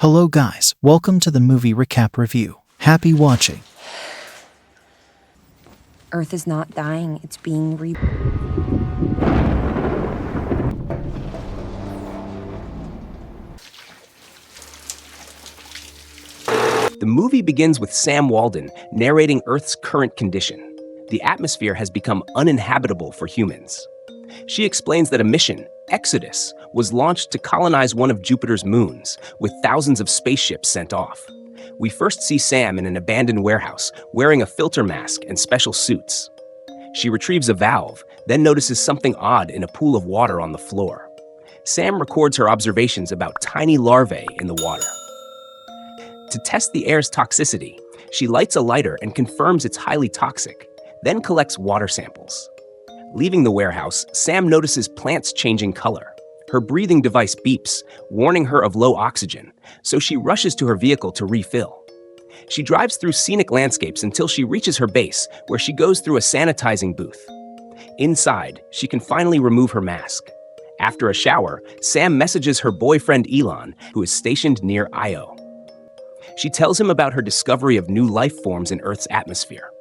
Hello guys, welcome to the movie recap review. Happy watching. Earth is not dying, it's being The movie begins with Sam Walden narrating Earth's current condition. The atmosphere has become uninhabitable for humans. She explains that a mission, Exodus, was launched to colonize one of Jupiter's moons, with thousands of spaceships sent off. We first see Sam in an abandoned warehouse, wearing a filter mask and special suits. She retrieves a valve, then notices something odd in a pool of water on the floor. Sam records her observations about tiny larvae in the water. To test the air's toxicity, she lights a lighter and confirms it's highly toxic, then collects water samples. Leaving the warehouse, Sam notices plants changing color. Her breathing device beeps, warning her of low oxygen, so she rushes to her vehicle to refill. She drives through scenic landscapes until she reaches her base, where she goes through a sanitizing booth. Inside, she can finally remove her mask. After a shower, Sam messages her boyfriend Elon, who is stationed near Io. She tells him about her discovery of new life forms in Earth's atmosphere.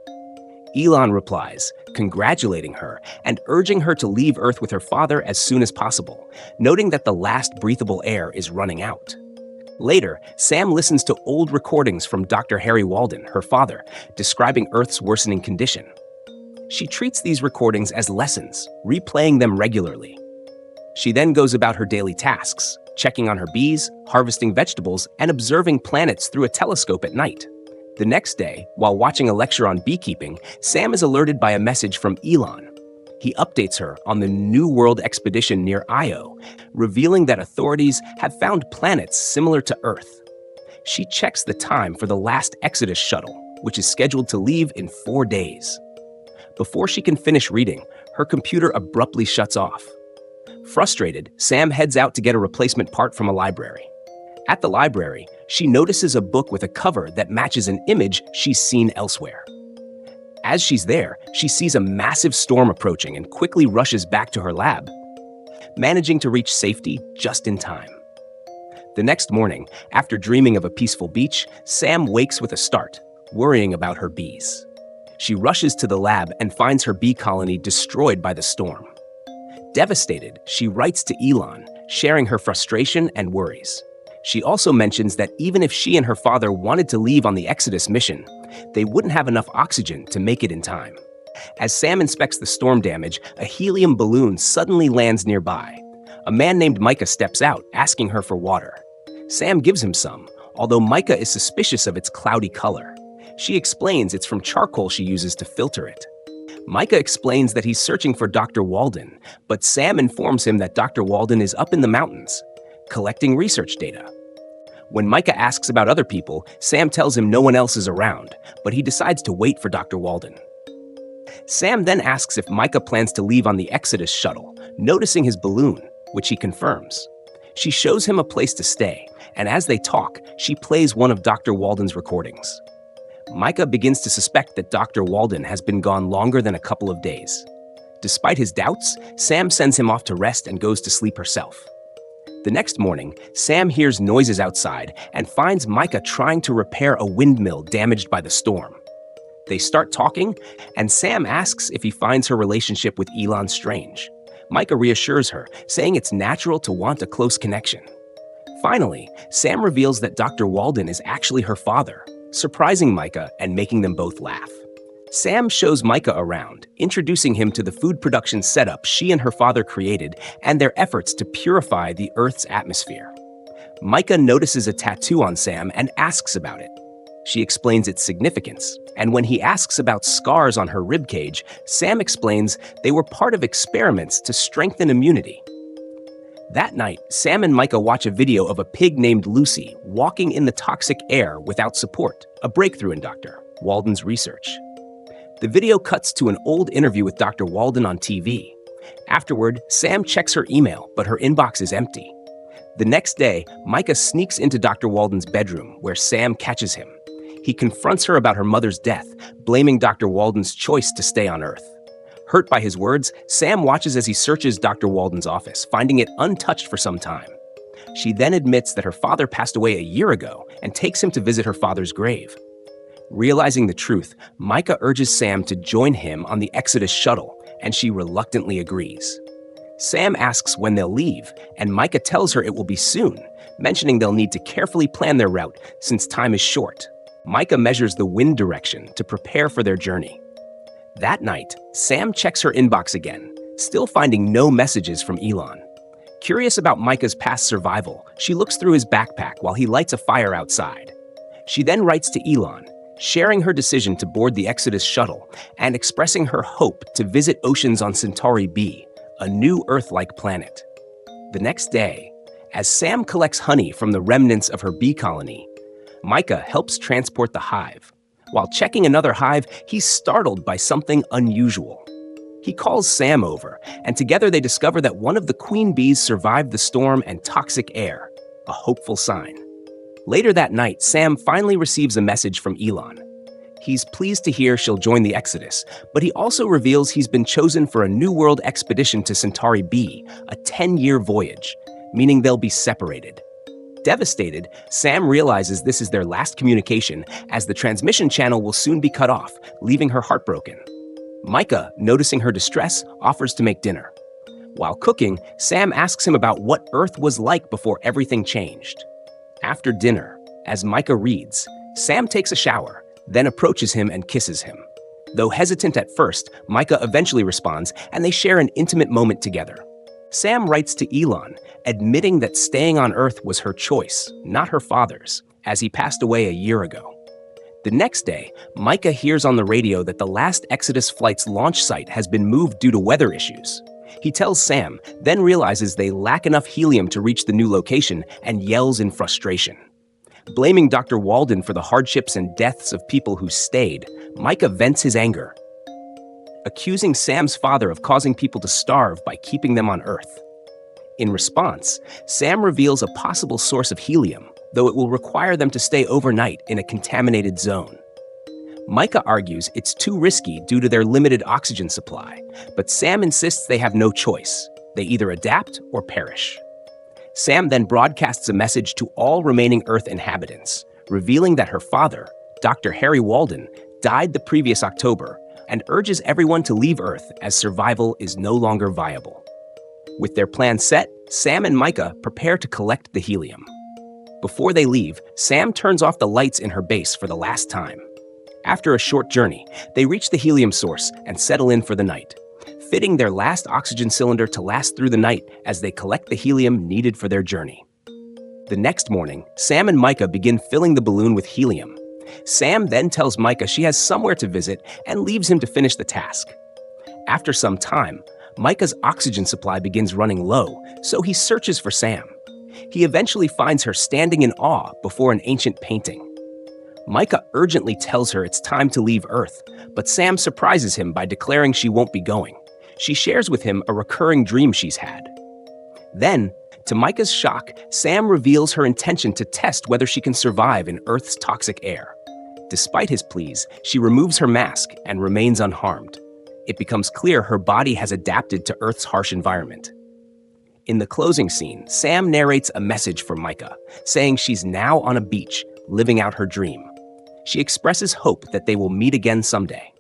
Elon replies, congratulating her and urging her to leave Earth with her father as soon as possible, noting that the last breathable air is running out. Later, Sam listens to old recordings from Dr. Harry Walden, her father, describing Earth's worsening condition. She treats these recordings as lessons, replaying them regularly. She then goes about her daily tasks, checking on her bees, harvesting vegetables, and observing planets through a telescope at night. The next day, while watching a lecture on beekeeping, Sam is alerted by a message from Elon. He updates her on the New World expedition near Io, revealing that authorities have found planets similar to Earth. She checks the time for the last Exodus shuttle, which is scheduled to leave in 4 days. Before she can finish reading, her computer abruptly shuts off. Frustrated, Sam heads out to get a replacement part from a library. At the library, she notices a book with a cover that matches an image she's seen elsewhere. As she's there, she sees a massive storm approaching and quickly rushes back to her lab, managing to reach safety just in time. The next morning, after dreaming of a peaceful beach, Sam wakes with a start, worrying about her bees. She rushes to the lab and finds her bee colony destroyed by the storm. Devastated, she writes to Elon, sharing her frustration and worries. She also mentions that even if she and her father wanted to leave on the Exodus mission, they wouldn't have enough oxygen to make it in time. As Sam inspects the storm damage, a helium balloon suddenly lands nearby. A man named Micah steps out, asking her for water. Sam gives him some, although Micah is suspicious of its cloudy color. She explains it's from charcoal she uses to filter it. Micah explains that he's searching for Dr. Walden, but Sam informs him that Dr. Walden is up in the mountains, collecting research data. When Micah asks about other people, Sam tells him no one else is around, but he decides to wait for Dr. Walden. Sam then asks if Micah plans to leave on the Exodus shuttle, noticing his balloon, which he confirms. She shows him a place to stay, and as they talk, she plays one of Dr. Walden's recordings. Micah begins to suspect that Dr. Walden has been gone longer than a couple of days. Despite his doubts, Sam sends him off to rest and goes to sleep herself. The next morning, Sam hears noises outside and finds Micah trying to repair a windmill damaged by the storm. They start talking, and Sam asks if he finds her relationship with Elon strange. Micah reassures her, saying it's natural to want a close connection. Finally, Sam reveals that Dr. Walden is actually her father, surprising Micah and making them both laugh. Sam shows Micah around, introducing him to the food production setup she and her father created and their efforts to purify the Earth's atmosphere. Micah notices a tattoo on Sam and asks about it. She explains its significance, and when he asks about scars on her ribcage, Sam explains they were part of experiments to strengthen immunity. That night, Sam and Micah watch a video of a pig named Lucy walking in the toxic air without support, a breakthrough in Dr. Walden's research. The video cuts to an old interview with Dr. Walden on TV. Afterward, Sam checks her email, but her inbox is empty. The next day, Micah sneaks into Dr. Walden's bedroom, where Sam catches him. He confronts her about her mother's death, blaming Dr. Walden's choice to stay on Earth. Hurt by his words, Sam watches as he searches Dr. Walden's office, finding it untouched for some time. She then admits that her father passed away a year ago and takes him to visit her father's grave. Realizing the truth, Micah urges Sam to join him on the Exodus shuttle, and she reluctantly agrees. Sam asks when they'll leave, and Micah tells her it will be soon, mentioning they'll need to carefully plan their route since time is short. Micah measures the wind direction to prepare for their journey. That night, Sam checks her inbox again, still finding no messages from Elon. Curious about Micah's past survival, she looks through his backpack while he lights a fire outside. She then writes to Elon, sharing her decision to board the Exodus shuttle and expressing her hope to visit oceans on Centauri B, a new Earth-like planet. The next day, as Sam collects honey from the remnants of her bee colony, Micah helps transport the hive. While checking another hive, he's startled by something unusual. He calls Sam over, and together they discover that one of the queen bees survived the storm and toxic air, a hopeful sign. Later that night, Sam finally receives a message from Elon. He's pleased to hear she'll join the Exodus, but he also reveals he's been chosen for a New World expedition to Centauri B, a 10-year voyage, meaning they'll be separated. Devastated, Sam realizes this is their last communication, as the transmission channel will soon be cut off, leaving her heartbroken. Micah, noticing her distress, offers to make dinner. While cooking, Sam asks him about what Earth was like before everything changed. After dinner, as Micah reads, Sam takes a shower, then approaches him and kisses him. Though hesitant at first, Micah eventually responds, and they share an intimate moment together. Sam writes to Elon, admitting that staying on Earth was her choice, not her father's, as he passed away a year ago. The next day, Micah hears on the radio that the last Exodus flight's launch site has been moved due to weather issues. He tells Sam, then realizes they lack enough helium to reach the new location and yells in frustration. Blaming Dr. Walden for the hardships and deaths of people who stayed, Micah vents his anger, accusing Sam's father of causing people to starve by keeping them on Earth. In response, Sam reveals a possible source of helium, though it will require them to stay overnight in a contaminated zone. Micah argues it's too risky due to their limited oxygen supply, but Sam insists they have no choice. They either adapt or perish. Sam then broadcasts a message to all remaining Earth inhabitants, revealing that her father, Dr. Harry Walden, died the previous October, and urges everyone to leave Earth as survival is no longer viable. With their plan set, Sam and Micah prepare to collect the helium. Before they leave, Sam turns off the lights in her base for the last time. After a short journey, they reach the helium source and settle in for the night, fitting their last oxygen cylinder to last through the night as they collect the helium needed for their journey. The next morning, Sam and Micah begin filling the balloon with helium. Sam then tells Micah she has somewhere to visit and leaves him to finish the task. After some time, Micah's oxygen supply begins running low, so he searches for Sam. He eventually finds her standing in awe before an ancient painting. Micah urgently tells her it's time to leave Earth, but Sam surprises him by declaring she won't be going. She shares with him a recurring dream she's had. Then, to Micah's shock, Sam reveals her intention to test whether she can survive in Earth's toxic air. Despite his pleas, she removes her mask and remains unharmed. It becomes clear her body has adapted to Earth's harsh environment. In the closing scene, Sam narrates a message for Micah, saying she's now on a beach, living out her dream. She expresses hope that they will meet again someday.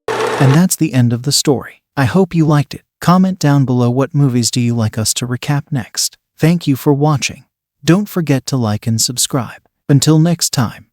And that's the end of the story. I hope you liked it. Comment down below what movies do you like us to recap next. Thank you for watching. Don't forget to like and subscribe. Until next time.